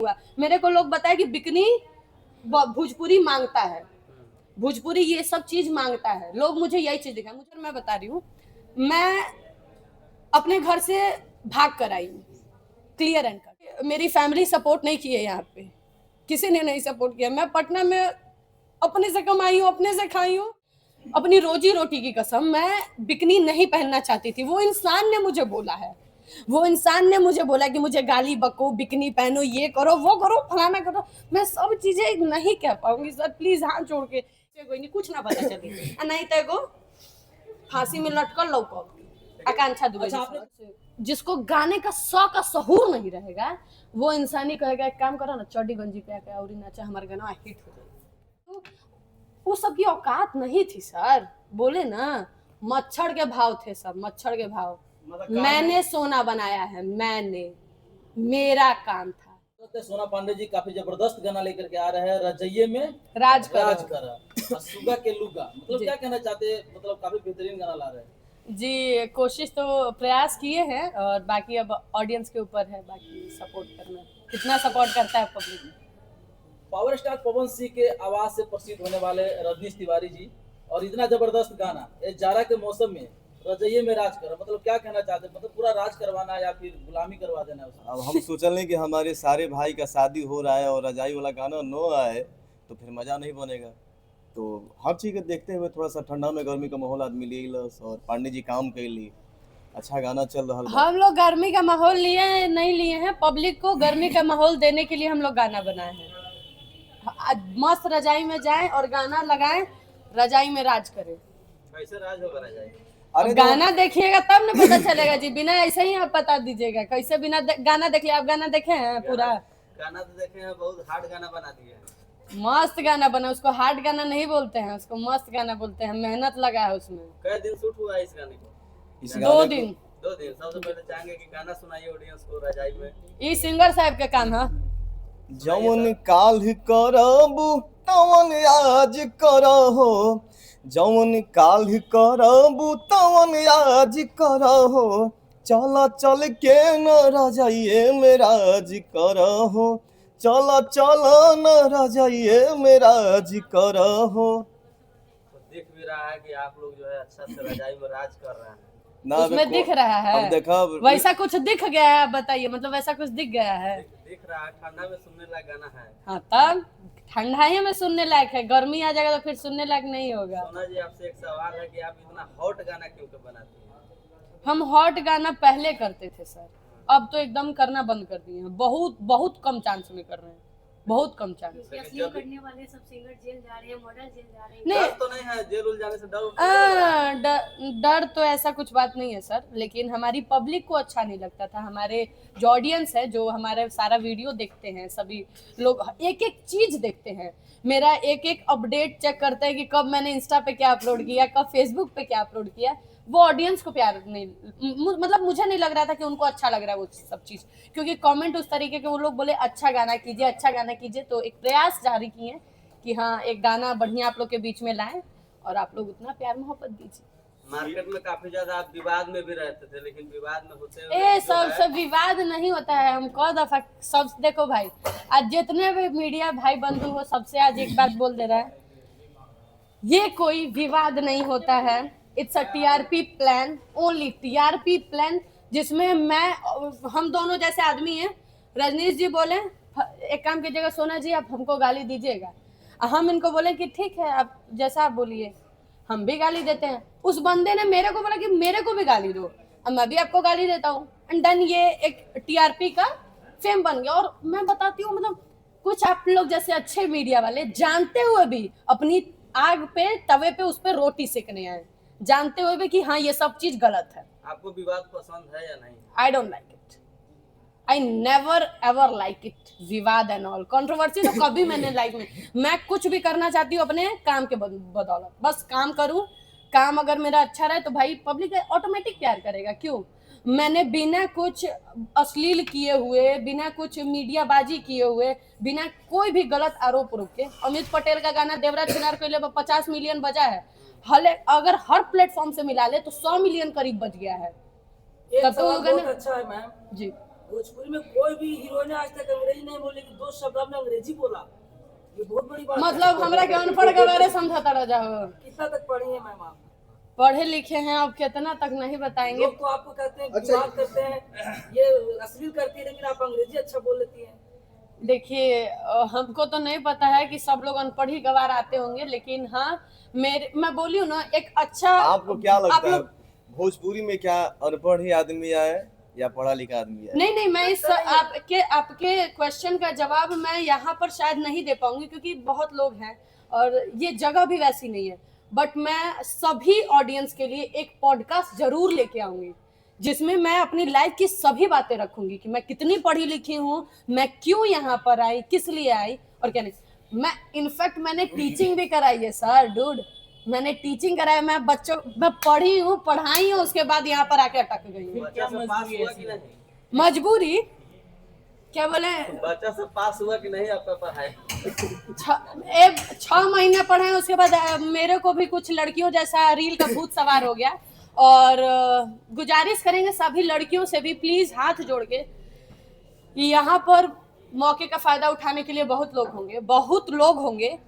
हुआ। मेरे को लोग बताए कि बिकनी भोजपुरी मांगता है, भोजपुरी ये सब चीज मांगता है, लोग मुझे यही चीज दिखाए। मुझे मैं बता रही हूँ, मैं अपने घर से भाग कर आई हूँ, क्लियर एंड कट। मेरी फैमिली सपोर्ट नहीं की है, यहाँ पे किसी ने नहीं सपोर्ट किया। मैं पटना में अपने से कमाई हूँ, अपने से खाई हूँ, अपनी रोजी रोटी की कसम। मैं बिकनी नहीं पहनना चाहती थी, वो इंसान ने मुझे बोला है, वो इंसान ने मुझे बोला कि मुझे गाली बको, बिकनी पहनो, ये करो, वो करो, फलाना करो। मैं सब चीजें नहीं कह पाऊंगी सर, प्लीज हाथ जोड़ के। कोई नहीं, कुछ ना पता चले, नहीं तेगो फांसी में लटकर लौको आकांक्षा दुबे। जिसको गाने का शौक का सहूर नहीं रहेगा, वो इंसान ही कहेगा एक काम करो ना, चड्डी गंजी पे आके और नाचा, हमारा गाना हिट हो जाए। तो वो सबकी औकात नहीं थी सर, बोले ना मच्छर के भाव थे सब, मच्छर के भाव। मैंने सोना बनाया है, मैंने, मेरा काम था। सोना पांडे जी काफी जबरदस्त गाना लेकर के आ रहे हैं, रजइये में राज करा सुगा के लुगा, मतलब क्या कहना चाहते हैं? मतलब काफी बेहतरीन गाना ला रहे हैं जी। कोशिश तो प्रयास किए हैं, और बाकी अब ऑडियंस के ऊपर है, बाकी सपोर्ट करना, कितना सपोर्ट करता है public. Power star Pawan Singh के आवाज से प्रसिद्ध होने वाले रजनीश तिवारी जी, और इतना जबरदस्त गाना ये जाड़ा के मौसम में रजइये में राज करा, मतलब क्या कहना चाहते हैं? मतलब पूरा राज करवाना या फिर गुलामी करवा देना है? अब हम सोचल नहीं कि हमारे सारे भाई का शादी हो रहा है और रजाई वाला गाना नो आए तो फिर मजा नहीं बनेगा। तो हर चीज के देखते हुए थोड़ा सा ठंडा में गर्मी का माहौल आदमी ले लस, और पांडे जी काम कर लिए, अच्छा गाना चल रहा है। हम लोग गर्मी का माहौल लिए नहीं लिए हैं, पब्लिक को गर्मी का माहौल देने के लिए हम लोग गाना बनाए हैं। मस्त रजाई में जाएं और गाना लगाएं, रजाई में राज करें। कैसे राज होगा रजाई? अरे गाना देखिएगा तब ना पता चलेगा जी, बिना ऐसे ही आप बता दीजिएगा कैसे? बिना गाना देखिए। आप गाना देखे हैं पूरा? गाना तो देखे हैं, बहुत हार्ड गाना बना दिया है। मस्त गाना बना, उसको हार्ड गाना नहीं बोलते हैं, उसको मस्त गाना बोलते हैं। मेहनत लगा है उसमें। कई दिन शूट हुआ है इस गाने को? 2 दिन। 2 दिन। सबसे पहले चाहेंगे कि गाना सुनाइए ऑडियंस को रजाई में। ये सिंगर साहब का काम है। जौन काल करबू तवन आज करहो, जौन काल करबू तवन आज करहो, चला चल के न रजाइए में राज करहो, चला चला न रजाइए में राज करहो। दिख भी रहा है कि आप लोग जो है अच्छा से रजाई में राज कर रहे हैं ना, उसमें दिख रहा है। अब देखा वैसा कुछ दिख गया है? बताइए, मतलब वैसा कुछ दिख गया है? दिख रहा है। ठंडा में सुनने लायक गाना है। हाँ, तब ठंडा ही में सुनने लायक है, गर्मी आ जाएगा तो फिर सुनने लायक नहीं होगा। सोना जी, आपसे एक सवाल है कि आप इतना हॉट गाना क्यों बनाती हैं? हम हॉट गाना पहले करते थे सर, अब तो एकदम करना बंद कर दिए हैं। बहुत बहुत कम चांस में कर रहे हैं, बहुत कम चांस। करने वाले सब सिंगर जेल जा रहे हैं, मॉडल जेल जा रहे हैं। नहीं, डर तो नहीं है? जेल उल जाने से डर? डर तो ऐसा कुछ बात नहीं है सर, लेकिन हमारी पब्लिक को अच्छा नहीं लगता था। हमारे जो ऑडियंस है, जो हमारे सारा वीडियो देखते हैं, सभी लोग एक एक चीज देखते हैं, मेरा एक एक अपडेट चेक करते हैं कि कब मैंने इंस्टा पे क्या अपलोड किया, कब फेसबुक पे क्या अपलोड किया। वो ऑडियंस को प्यार नहीं, मतलब मुझे नहीं लग रहा था कि उनको अच्छा लग रहा है वो सब चीज, क्योंकि कमेंट उस तरीके के वो लोग बोले अच्छा गाना कीजिए, अच्छा गाना कीजिए। तो एक प्रयास जारी किए कि हाँ, एक गाना बढ़िया आप लोग के बीच में लाएं और आप लोग उतना प्यार मोहब्बत दीजिए। मार्केट में काफी ज्यादा आप विवाद में भी रहते थे, लेकिन विवाद में होते सब विवाद नहीं होता है। हम कौ दफा सब देखो भाई, आज जितने भी मीडिया भाई बंधु हो, सबसे आज एक बात बोल दे रहा है, ये कोई विवाद नहीं होता है। It's a TRP plan, only TRP plan, जिसमें हम दोनों जैसे आदमी हैं। रजनीश जी बोले एक काम कीजिएगा सोना जी, आप हमको गाली दीजिएगा, हम इनको बोले कि ठीक है, आप जैसा आप बोलिए, हम भी गाली देते हैं। उस बंदे ने मेरे को बोला कि मेरे को भी गाली दो, अब मैं भी आपको गाली देता हूँ, एंड देन ये एक टीआरपी का फेम बन गया। और मैं बताती हूँ, मतलब कुछ आप लोग जैसे अच्छे मीडिया वाले जानते हुए भी अपनी आग पे, तवे पे, उस पे रोटी सेकने आए, जानते हुए भी कि हाँ ये सब चीज गलत है। आपको विवाद पसंद है या नहीं? I don't like it, I never ever like it. विवाद एंड ऑल कंट्रोवर्सी तो कभी मैंने लाइक में, मैं कुछ भी करना चाहती हूँ अपने काम के बदौलत, बस काम करूँ। काम अगर मेरा अच्छा रहे तो भाई पब्लिक ऑटोमेटिक प्यार करेगा। क्यों? मैंने बिना कुछ अश्लील किए हुए, बिना कुछ मीडियाबाजी किए हुए, बिना कोई भी गलत आरोप के, अमित पटेल का गाना देवराज छिनार के लिए 50 मिलियन बजा है। अगर हर प्लेटफॉर्म से मिला ले तो 100 मिलियन करीब बच गया है। तब तो गाना अच्छा है मैम जी। भोजपुरी में कोई भी हीरोइन आज तक अंग्रेजी नहीं बोली कि 2 शब्द आपने अंग्रेजी बोला, ये बहुत बड़ी बात है। मतलब हमरा के अनपढ़ गवारे समझाता रह जाओ। कितना तक पढ़ी है मैम आप? पढ़े लिखे हैं, अब कितना तक नहीं बताएंगे। लोग तो आपको कहते हैं विवाद करते हैं, ये अश्लील करती है, लेकिन आप अंग्रेजी अच्छा बोल लेती हैं। देखिए हमको तो नहीं पता है कि सब लोग अनपढ़ ही गवार आते होंगे, लेकिन हाँ मैं बोली हूँ ना, एक अच्छा आपको क्या आप लगता है लोग भोजपुरी में क्या अनपढ़ ही आदमी आए या पढ़ा लिखा आदमी आए? नहीं मैं इस आपके क्वेश्चन का जवाब मैं यहाँ पर शायद नहीं दे पाऊंगी, क्योंकि बहुत लोग हैं और ये जगह भी वैसी नहीं है। बट मैं सभी ऑडियंस के लिए एक पॉडकास्ट जरूर लेके आऊंगी, जिसमें मैं अपनी लाइफ की सभी बातें रखूंगी कि मैं कितनी पढ़ी लिखी हूँ, मैं क्यों यहाँ पर आई, किस लिए आई और क्या नहीं। मैं इनफैक्ट मैंने टीचिंग भी कराई है सर, डूड मैंने टीचिंग कराया। मैं बच्चों मैं पढ़ी हूँ, पढ़ाई हूँ, उसके बाद यहाँ पर आके अटक गई हूँ। क्या मजबूरी है ऐसी? मजबूरी क्या बोले, बच्चा सब पास हुआ कि नहीं आपका पढ़ाई? 6 महीने पढ़े, उसके बाद मेरे को भी कुछ लड़कियों जैसा रील का भूत सवार हो गया। और गुजारिश करेंगे सभी लड़कियों से भी, प्लीज हाथ जोड़ के, यहाँ पर मौके का फायदा उठाने के लिए बहुत लोग होंगे।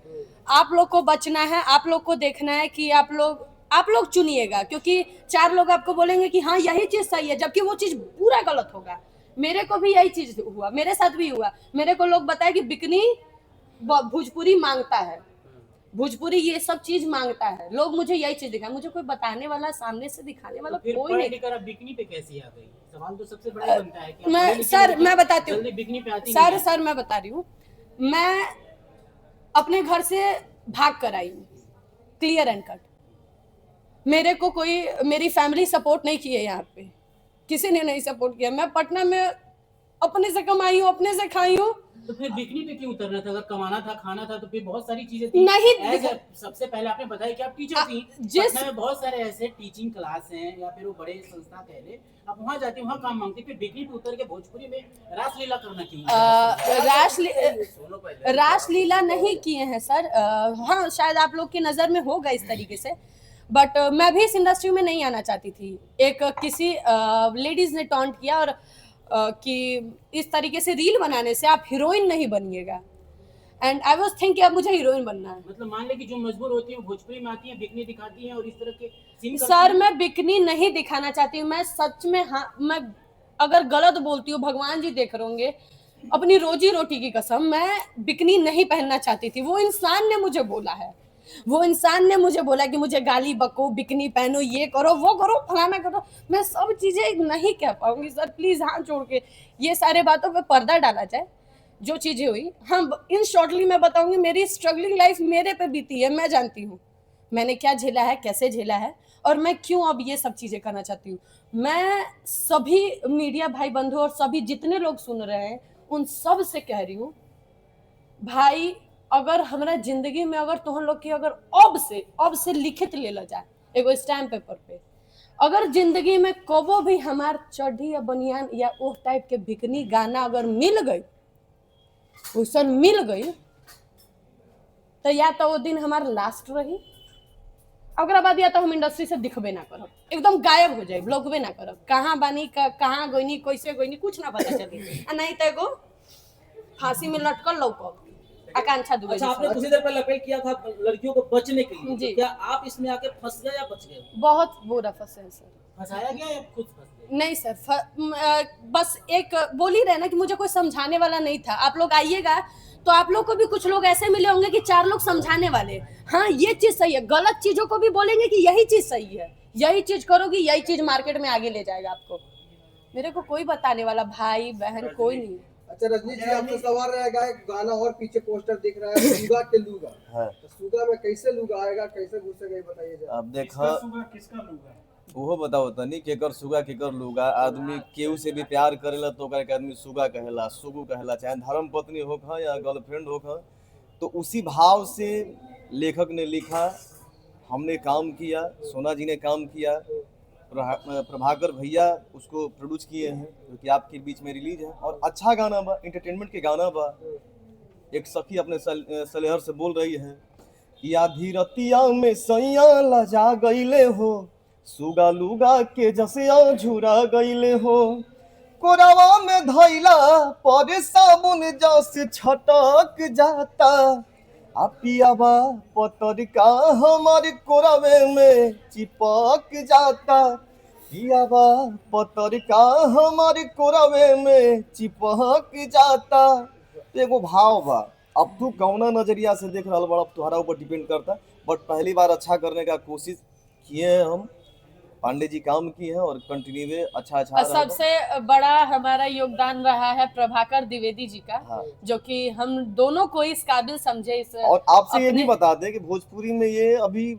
आप लोग को बचना है, आप लोग को देखना है कि आप लोग चुनिएगा, क्योंकि 4 लोग आपको बोलेंगे कि हाँ यही चीज सही है, जबकि वो चीज पूरा गलत होगा। मेरे को भी यही चीज हुआ, मेरे साथ भी हुआ। मेरे को लोग बताए कि बिकनी भोजपुरी मांगता है, भोजपुरी ये सब चीज मांगता है। लोग मुझे यही चीज दिखाए, मुझे कोई बताने वाला, सामने से दिखाने वाला फिर कोई पढ़ नहीं। लिखकर आप बिकनी पे कैसे आ गई? सवाल तो सबसे बड़ा बनता है कि आप पढ़े मैं लिखे सर लोग तो मैं बताती जल्दी हूँ बिकनी पे आती नहीं है। सर मैं बता रही हूँ, मैं अपने घर से भाग कर आई हूँ, क्लियर एंड कट। मेरे को कोई, मेरी फैमिली सपोर्ट नहीं की है, यहाँ पे किसी ने नहीं सपोर्ट किया। मैं पटना में अपने से कमाई हूँ, अपने से खाई हूँ। तो फिर बिकनी पे क्यों उतरना था? अगर कमाना था, खाना था, तो फिर बहुत सारी चीजें थी। नहीं सबसे पहले आपने बताया कि आप टीचर थी। पटना में बहुत सारे ऐसे टीचिंग क्लास हैं या फिर वो बड़े संस्था कह ले, आप वहाँ जाती, वहाँ काम मांगती, फिर बिकनी पे उतर के भोजपुरी में रासलीला करना क्यों? रासलीला नहीं किए हैं सर। हाँ शायद आप लोग की नजर में होगा इस तरीके से, बट मैं भी इस इंडस्ट्री में नहीं आना चाहती थी। एक किसी लेडीज ने टॉन्ट किया और कि इस तरीके से रील बनाने से आप हीरोइन नहीं बनिएगा, एंड आई वाज थिंकिंग अब मुझे हीरोइन बनना है। मतलब मान ले कि जो मजबूर होती है भोजपुरी में आती है, बिकनी दिखाती है और इस तरह के सीन सर मैं बिकनी नहीं दिखाना चाहती हूँ, मैं सच में, हाँ मैं अगर गलत बोलती हूँ भगवान जी देख रहे होंगे, अपनी रोजी रोटी की कसम, मैं बिकनी नहीं पहनना चाहती थी। वो इंसान ने मुझे बोला है, वो इंसान ने मुझे बोला कि मुझे गाली बको, बिकनी पहनो, ये करो, वो करो, फलाना करो। मैं सब चीजें नहीं कह पाऊंगी सर, प्लीज हाथ जोड़ के ये सारे बातों पे पर्दा डाला जाए। जो चीजें हुई, हाँ इन शॉर्टली मैं बताऊंगी, मेरी स्ट्रगलिंग लाइफ मेरे पे बीती है। मैं जानती हूँ मैंने क्या झेला है, कैसे झेला है, और मैं क्यों अब ये सब चीजें करना चाहती हूँ। मैं सभी मीडिया भाई बंधु और सभी जितने लोग सुन रहे हैं उन सब से कह रही हूँ, भाई अगर हमारा जिंदगी में अगर तुम लोग की अगर अब से लिखित ले ला जाए एगो स्टैम्प पेपर पे, अगर जिंदगी में कबो भी हमार चढ़ी या बनियान या वो टाइप के बिकनी गाना अगर मिल गई, वैसन मिल गई, तो या तो वो दिन हमार लास्ट रही, अगर बाद या तो हम इंडस्ट्री से दिखबे ना करब, एकदम गायब हो जाए, ब्लॉगबे ना करब, कहाँ बानी कहाँ गोइनी, कैसे गोइनी, कुछ ना पता चली। नहीं तो एगो फांसी में लटकल लौकब, आकांक्षा दुबे। अच्छा, आपने कुछ देर पहले अपील किया था लड़कियों को बचने के लिए, जी। तो क्या आप इसमें आके फंस गए या बच गए? बहुत बुरा फंसे हैं सर। फंसाया गया या खुद फंस गए? नहीं सर, बस एक बोल ही रहे ना कि मुझे कोई समझाने वाला नहीं था। आप लोग आइएगा तो आप लोग को भी कुछ लोग ऐसे मिले होंगे कि 4 लोग समझाने वाले, हाँ ये चीज सही है, गलत चीजों को भी बोलेंगे कि यही चीज सही है, यही चीज करोगी, यही चीज मार्केट में आगे ले जाएगा आपको। मेरे को कोई बताने वाला भाई बहन कोई नहीं। अच्छा रजनी जी, आपसे सवाल रहेगा, एक गाना और पीछे पोस्टर दिख रहा है, सुगा के लूगा। हाँ। तो सुगा में कैसे लूगा आएगा, कैसे घुसेगा, ये बताइए जरा। अब देखा वो बताओ तनी, केकर सुगा केकर लूगा। आदमी केहू से भी प्यार करेला तो ओकरा के आदमी सुगा कहेला, सुगु कहेला, चाहे धर्म पत्नी होखा या गर्लफ्रेंड होखा। तो उसी भाव से लेखक ने लिखा, हमने काम किया, सोना जी ने काम किया, प्रभाकर भैया उसको प्रोड्यूस किए हैं, जो कि आपके बीच में रिलीज है। और अच्छा गाना बा, एंटरटेनमेंट के गाना बा। एक सखी अपने सलेहर से बोल रही है, या धीरतिया में सैया लजा गईले हो, सुगा लुगा के जसिया झुरा गईले हो, कोरावा में धैला पर साबुन जस छटक जाता आ पियावा पतरिका हमारे कोरावे में चिपक जाता पियावा पतरिका हमारे कोरावे में चिपक जाता। तो एगो भाव बा, अब तू कौना नजरिया से देख रहा बड़ा, अब तुम्हारा ऊपर डिपेंड करता। बट पहली बार अच्छा करने का कोशिश किए हैं हम, पांडे जी काम किए हैं और कंटिन्यू अच्छा और रहा। सबसे बड़ा हमारा योगदान रहा है प्रभाकर द्विवेदी जी का, हाँ। जो कि हम दोनों को इस काबिल समझे। इस और आपसे ये भी अपने- बता दें कि भोजपुरी में ये अभी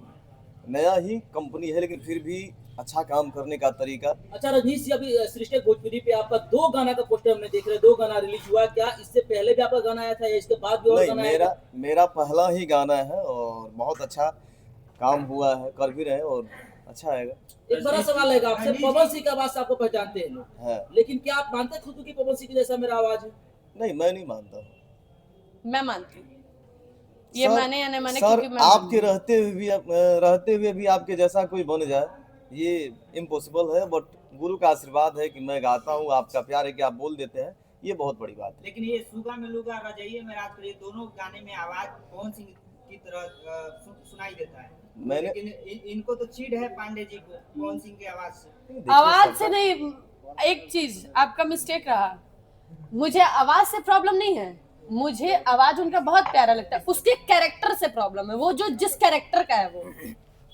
नया ही कंपनी है, लेकिन फिर भी अच्छा काम करने का तरीका। अच्छा रजनीश जी, अभी सृष्टि भोजपुरी पे आपका 2 गाना का पोस्टर हमने देख रहे हैं, 2 गाना रिलीज हुआ। क्या इससे पहले भी आपका गाना आया था या इसके बाद भी और नहीं, गाना आया था? मेरा पहला ही गाना है और बहुत अच्छा काम हुआ है, कर भी रहे हैं और अच्छा आएगा। एक बड़ा सवाल है आपसे, पवन सिंह की आवाज से आपको पहचानते हैं लोग, है लेकिन क्या आप मानते हैं खुद की पवन सिंह की जैसा मेरा आवाज है? नहीं, मैं नहीं मानता। मैं मानती हूँ, ये सर- माने या नहीं माने, सर क्योंकि मैं आपके रहते हुए भी आपके जैसा कोई बन जाए ये इम्पॉसिबल है। बट गुरु का आशीर्वाद है कि मैं गाता हूँ, आपका प्यार है कि आप बोल देते हैं, ये बहुत बड़ी बात है। लेकिन ये सुगा में लुगा रजाइए में रात करिए दोनों गाने में आवाज पवन सिंह की तरह सुनाई देता है। मैंने- लेकिन इनको तो चीड़ है पांडे जी को पवन सिंह की आवाज से। देखिए आवाज सब- से नहीं, एक चीज आपका मिस्टेक रहा, मुझे आवाज से प्रॉब्लम नहीं है, मुझे आवाज उनका बहुत प्यारा लगता है, उसके कैरेक्टर से प्रॉब्लम है। वो जो जिस कैरेक्टर का है वो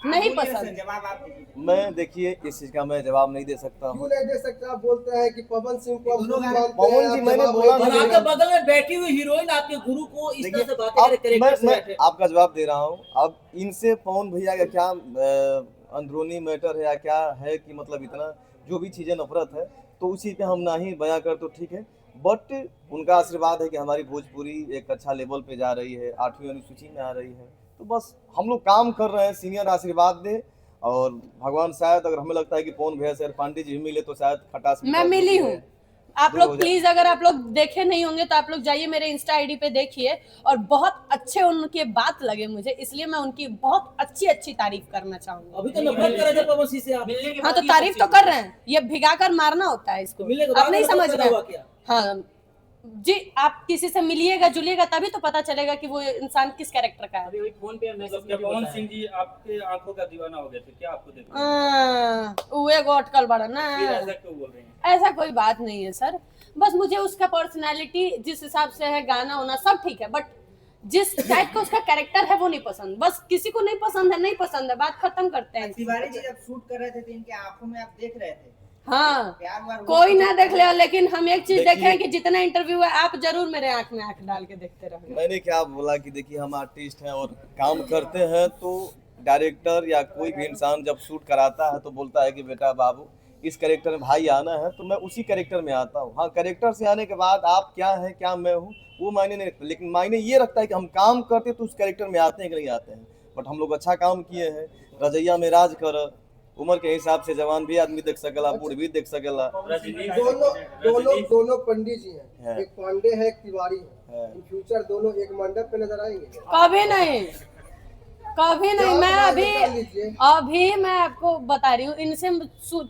नहीं बोलिए पसंद। सर, जवाब आप दीजिए। मैं देखिए इस चीज का मैं जवाब नहीं दे सकता क्यों हूँ। नहीं दे सकते? आप बोलते हैं कि पवन सिंह को आप दोनों गुरु गाने- मानते पवन हैं, जी, आप मैंने जवाब बोला नहीं और दे आपके रहे। बगल में बैठी हुई हीरोइन आपके गुरु को इस तरह से बातें अब करे कैरेक्टर से मैं बैठे। आपका जवाब दे रहा हूँ। अब इनसे पवन भैया का क्या अंदरूनी मैटर है या क्या है कि मतलब इतना जो भी चीजें नफरत है, तो उस चीज पे हम ना ही बयां कर तो ठीक है। बट उनका आशीर्वाद है कि हमारी भोजपुरी एक अच्छा लेवल पे जा रही है, 8वीं अनुसूची में आ रही है। तो बस हम लोग काम कर रहे हैं, सीनियर आशीर्वाद दे। और भगवान शायद अगर हमें लगता है कि पवन भैया से पांडे जी भी मिले तो शायद खटास मैं मिली हूँ। आप दूर हो लोग जाए। प्लीज, अगर आप लोग देखे नहीं होंगे तो आप लोग जाइए मेरे इंस्टा आईडी पे देखिए, और बहुत अच्छे उनके बात लगे मुझे, इसलिए मैं उनकी बहुत अच्छी अच्छी तारीफ करना चाहूंगी। अभी तो नफरत कर रहे थे पवन सिंह से आप, मिलने के हाँ, बाद तो ये तारीफ सब तो चीजें- कर रहे हैं, ये भिगा कर मारना होता है इसको, तो मिलने के आप बाद नहीं नफरत समझ पैदा रहे हुआ हैं। क्या? हाँ जी, आप किसी से मिलिएगा जुलिएगा तभी तो पता चलेगा कि वो इंसान किस कैरेक्टर का है। अभी वही फोन पे मैसेज मतलब पवन सिंह जी आपके आंखों का दीवाना हो गए थे क्या आपको देख के? वो एगो अटकल बड़ा ना, फिर ऐसा क्यों बोल रहे हैं? ऐसा कोई बात नहीं है सर, बस मुझे उसका पर्सनालिटी जिस हिसाब से है, गाना होना सब ठीक है, बट जिस टाइप का उसका कैरेक्टर है वो नहीं पसंद। बस किसी को नहीं पसंद है, नहीं पसंद है, बात खत्म करते हैं। तिवारी जी जब शूट कर रहे थे तो इनके आंखों में आप देख रहे थे हाँ, प्यार व्यार कोई ना देख ले, लेकिन हम एक चीज देखिए- देखे हैं कि जितना इंटरव्यू है आप जरूर मेरे आंख में आंख डाल के देखते रहो। मैंने क्या बोला कि देखिए हम आर्टिस्ट हैं और काम करते हैं, तो डायरेक्टर या कोई भी इंसान जब शूट कराता है तो बोलता है कि बेटा बाबू इस कैरेक्टर में भाई आना है, तो मैं उसी कैरेक्टर में आता हूँ। हाँ, कैरेक्टर से आने के बाद आप क्या हैं क्या मैं हूँ वो मायने नहीं रखता, लेकिन मायने ये रखता है कि हम काम करते तो उस कैरेक्टर में आते हैं कि नहीं आते हैं। बट हम लोग अच्छा काम किए हैं, रजैया में राज कर, उम्र के हिसाब से जवान भी आदमी देख सकेला, बूढ़ भी देख सकेला। दोनों पंडित जी हैं, है। एक पांडे है, एक तिवारी है। है। इन फ्यूचर दोनों एक मंडप पे नजर आएंगे। कभी नहीं, कभी नहीं। मैं अभी मैं आपको बता रही हूँ, इनसे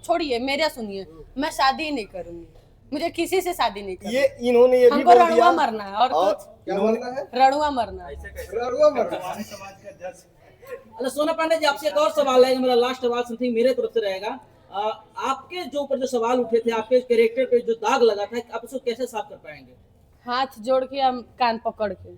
छोड़िए, मेरा सुनिए, मैं शादी ही नहीं करूंगी, मुझे किसी से शादी नहीं करनी। ये इन्होंने ये भी हमको बोल रणुआ दिया मरना है और कुछ क्या बनना है? रणुआ मरना है। रड़ुआ मरना। अच्छा सोना पांडे जी, आपसे एक और सवाल है, मेरा लास्ट सवाल समथिंग मेरे तरफ से रहेगा। आपके जो ऊपर जो सवाल उठे थे, आपके कैरेक्टर पे जो दाग लगा था, आप उसको कैसे साफ कर पाएंगे? हाथ जोड़ के हम कान पकड़ के,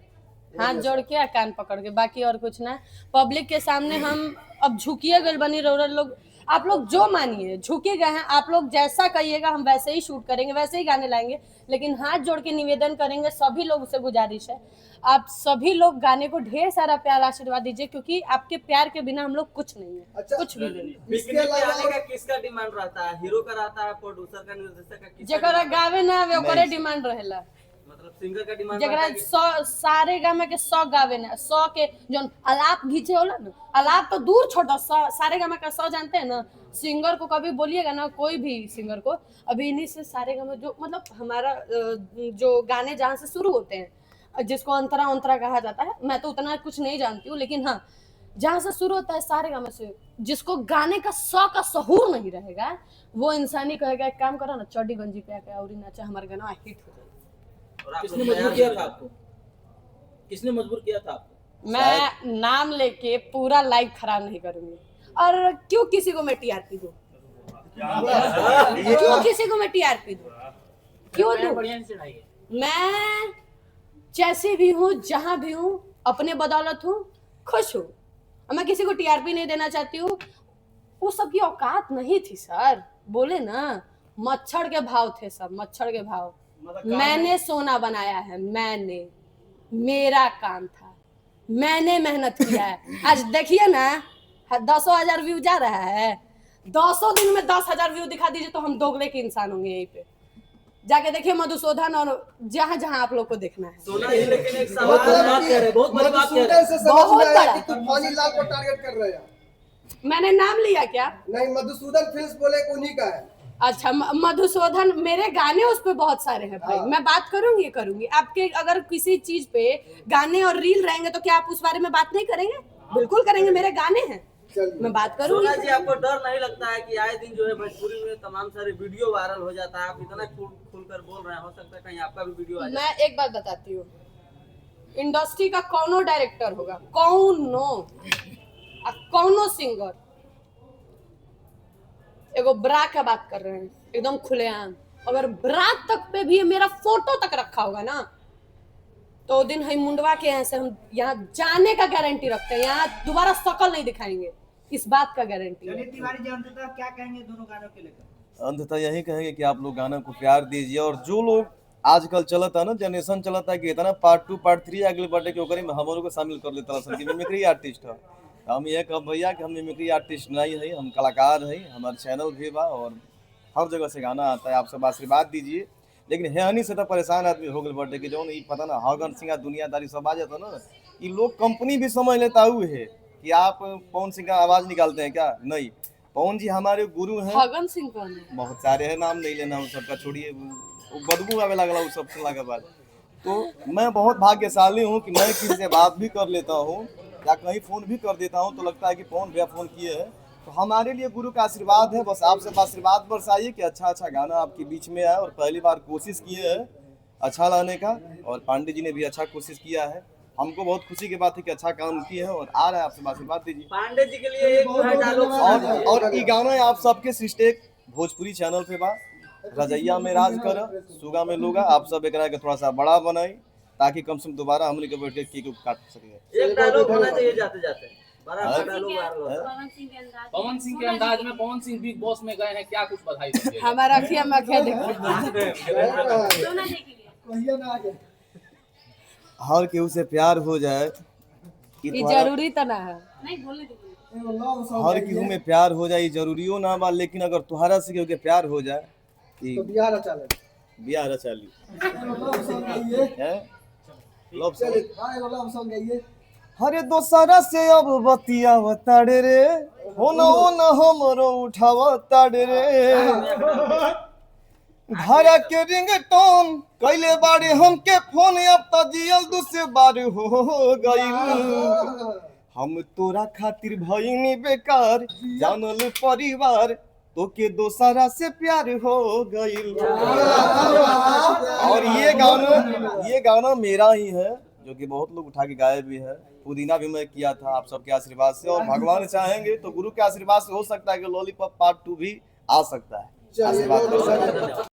हाथ जोड़ के या कान पकड़ के, बाकी और कुछ ना। पब्लिक के सामने हम अब झुकिए गल बनी रौरा लोग, आप लोग जो मानिए झुके गए हैं, आप लोग जैसा कहिएगा हम वैसे ही शूट करेंगे, वैसे ही गाने लाएंगे, लेकिन हाथ जोड़ के निवेदन करेंगे सभी लोग से, गुजारिश है आप सभी लोग गाने को ढेर सारा प्यार आशीर्वाद दीजिए, क्योंकि आपके प्यार के बिना हम लोग कुछ नहीं है। अच्छा, कुछ भी नहीं। इसके पिकनिक पे अलावा आने का किसका डिमांड रहता है? हीरो का रहता है, प्रोड्यूसर का, निर्देशक का, किसका जकरा demand रहता गावे ना आवे ओकरे नहीं। डिमांड रहेला, है? मतलब सिंगर का डिमांड जकरा रहता है कि- 100 सारे गामे के 100 गावे ना, 100 के जो अलाप घींचे होला ना, अलाप तो दूर छोटा, सारे गामे का 100 जानते हैं ना। सिंगर को कभी बोलिएगा ना, कोई भी सिंगर को, अभी इन्हीं से सारे गामे जो मतलब हमारा जो गाने जहाँ से शुरू होते हैं, जिसको अंतरा अंतरा कहा जाता है, मैं तो उतना कुछ नहीं जानती हूँ, लेकिन हाँ जहां से शुरू होता है सारेगामा से। जिसको गाने का शौक का सहूर नहीं रहेगा वो इंसान ही कहेगा एक काम करो ना, चड्डी गंजी पे आके और नाचा, हमारा गाना हिट हो जाए। और आप किसने लोग मजबूर किया था आपको? किसने मजबूर किया था आपको? मैं नाम लेके पूरा लाइफ खराब नहीं करूंगी। और क्यों किसी को मैं टीआरपी दूं? क्यों किसी को मैं टीआरपी दूं? क्यों दूं? बढ़िया से चढ़ाइए। मैं जैसे भी हूँ, जहां भी हूँ, अपने बदौलत हूँ, खुश हूँ। और मैं किसी को टीआरपी नहीं देना चाहती हूँ। वो सब की औकात नहीं थी सर। बोले ना, मच्छर के भाव थे सब, मच्छर के भाव। मैंने सोना बनाया है, मैंने, मेरा काम था, मैंने मेहनत किया है। आज देखिए ना, 10,000 व्यू जा रहा है। 200 दिन में 10,000 व्यू दिखा दीजिए तो हम दोगले के इंसान होंगे। यहीं पे जाके देखिए मधुसूदन और जहां जहां आप लोग को देखना है। सोना ही, लेकिन एक बहुत बड़ी सवाल बात कह रहे हैं, बहुत बड़ी बात कह रहे मधुसूदन से समझ बहुत में आया बड़ा। कि तूफानी लाल को टारगेट कर रहे हैं। मैंने नाम लिया क्या? नहीं, मधुसूदन फिल्म्स बोले कि उन्हीं का है। अच्छा, मधुसूदन, मेरे गाने उस पे बहुत सारे हैं भाई। हाँ। मैं बात करूंगी। आपके अगर किसी चीज पे गाने और रील रहेंगे तो क्या आप उस बारे में बात नहीं करेंगे? बिल्कुल करेंगे, मेरे गाने हैं, चलिए। मैं बात सोना करूंगी। जी, आपको डर नहीं लगता है कि आए दिन जो है भोजपुरी में तमाम सारे वीडियो वायरल हो जाता है? आप इतना खुलकर बोल रहे हैं, हो सकता है कहीं आपका भी वीडियो आ जाए। मैं एक बात बताती हूँ, इंडस्ट्री का कौनो डायरेक्टर होगा, कौनो सिंगर, एगो ब्रा का बात कर रहे हैं एकदम खुलेआम, अगर ब्रा तक पे भी मेरा फोटो तक रखा होगा ना, तो दिन है मुंडवा के यहाँ से हम यहाँ जाने का गारंटी रखते हैं। यहाँ दोबारा शकल नहीं दिखाएंगे, इस बात का गारंटी है। चलिए तिवारी जी, अंततः क्या कहेंगे दोनों गानों के लेकर? अंततः यही कहेंगे कि आप लोग गाना को प्यार दीजिए। और जो लोग आजकल चलता है ना, जनरेशन चलता है कि इतना पार्ट 2 पार्ट 3 अगले बर्थडे के ओकरे में हमरों को शामिल कर लेता है कि मिमिक्री आर्टिस्ट है। हम ये कह भैया कि हम मिमिक्री आर्टिस्ट नहीं है, हम कलाकार हैं। हमारे चैनल भी बा और हर जगह से गाना आता है। आप सब आशीर्वाद दीजिए। लेकिन हेहनी से तो परेशान आदमी हो गए बर्थडे के, जो नहीं पता ना हगन सिंह दुनियादारी सब आ जाता ना, ये लोग कंपनी भी समझ लेता हुए है कि आप पवन सिंह का आवाज निकालते हैं क्या? नहीं, पवन जी हमारे गुरु हैं। हगन सिंह कौन है? बहुत सारे हैं, नाम नहीं लेना, उन सबका छोड़िए, वो बदबू आवे लगला उस सब सुनला के बाद। तो मैं बहुत भाग्यशाली हूँ कि मैं किसी से बात भी कर लेता हूँ या कहीं फ़ोन भी कर देता हूँ तो लगता है कि पवन भैया फ़ोन किए हैं। तो हमारे लिए गुरु का आशीर्वाद है। बस आप सब आशीर्वाद बरसाइए कि अच्छा अच्छा गाना आपके बीच में आए। और पहली बार कोशिश किए हैं अच्छा लाने का, और पांडे जी ने भी अच्छा कोशिश किया है। हमको बहुत खुशी की बात है कि अच्छा काम किए हैं और आ रहा है। आपसे आशीर्वाद दीजिए। पांडे जी के लिए एक जो है डायलॉग और ये गाना आप सबके सिस्टेक भोजपुरी चैनल पे बा, रजैया में राज कर, सुगा में लूगा। आप सब एकरा के थोड़ा सा बड़ा बनाई ताकि कम से कम दोबारा हमने के बैठ के केक काट सके। एक डायलॉग होना चाहिए जाते जाते, बड़ा हाँ। डायलॉग वायरल होता है। पवन सिंह के अंदाज में। पवन सिंह के अंदाज में, पवन सिंह बिग बॉस में गए हैं, क्या कुछ बधाई दीजिए? हमारा अखिया में अखिया देखो। सोना जी के लिए। कहिए ना आगे। हर केहू से प्यार हो जाए ये तुम्हारा- जरूरी तो ना है। नहीं बोलने दो। एगो लव सॉन्ग हर गाइए। केहू में प्यार हो जाए जरूरियो ना बा, लेकिन अगर तुम्हारा से केहू के प्यार हो जाए कि तो बिहार चले। बियाह रचा ली एगो लव सॉन्ग गाइए। है। लव चलिए, सॉन्ग हाँ एगो लव सॉन्ग गाइए। हरे दोसरा से अब बतिया ताड़े रे, हो न हमरो उठावा ताड़े रे। धारा के रिंगटोन कैले बारे हमके फोन, अब त जियल दूसरे बार हो गइल। हम तोरा खातिर भइनी बेकार, जानल परिवार तो के दोसरा से प्यार हो गइल। और ये गाना मेरा ही है, जो कि बहुत लोग उठा के गाए भी है। पुदीना भी मैं किया था आप सबके आशीर्वाद से, और भगवान चाहेंगे तो गुरु के आशीर्वाद से हो सकता है कि लॉलीपॉप पार्ट 2 भी आ सकता है। चलिए, आशीर्वाद बहुत कर बहुत सकते हैं।